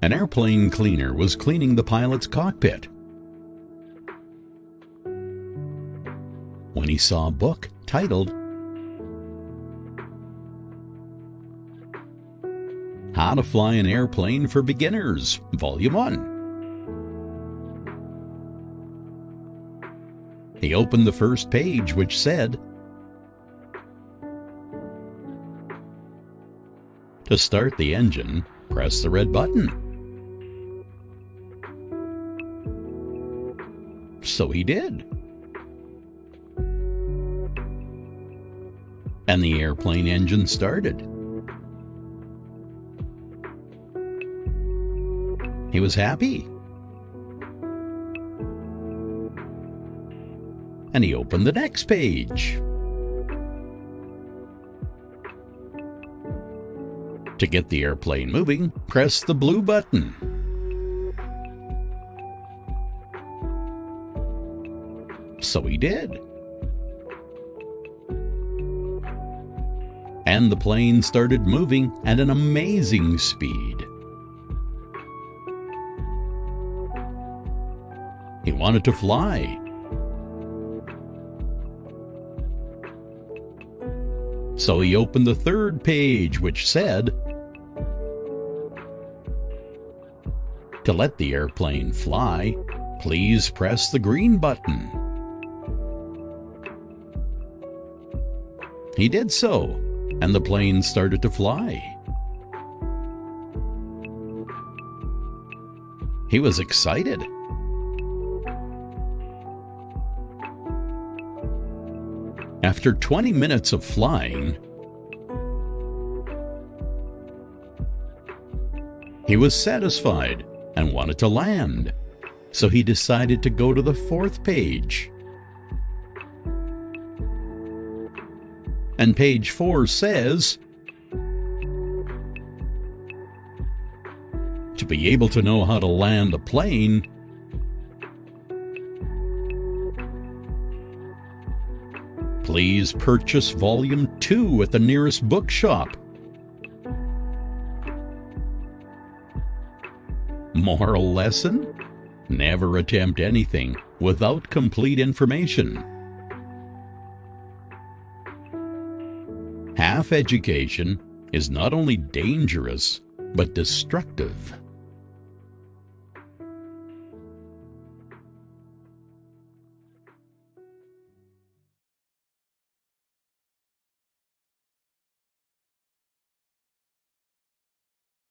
An airplane cleaner was cleaning the pilot's cockpit when he saw a book titled How to Fly an Airplane for Beginners, Volume 1. He opened the first page, which said, "To start the engine, press the red button." So he did. And the airplane engine started. He was happy. And he opened the next page. To get the airplane moving, press the blue button. So he did. And the plane started moving at an amazing speed. He wanted to fly. So he opened the third page, which said, "To let the airplane fly, please press the green button." He did so, and the plane started to fly. He was excited. After 20 minutes of flying, he was satisfied and wanted to land, so he decided to go to the fourth page. And page 4 says, "To be able to know how to land a plane, please purchase Volume 2 at the nearest bookshop." Moral lesson? Never attempt anything without complete information. Half education is not only dangerous, but destructive.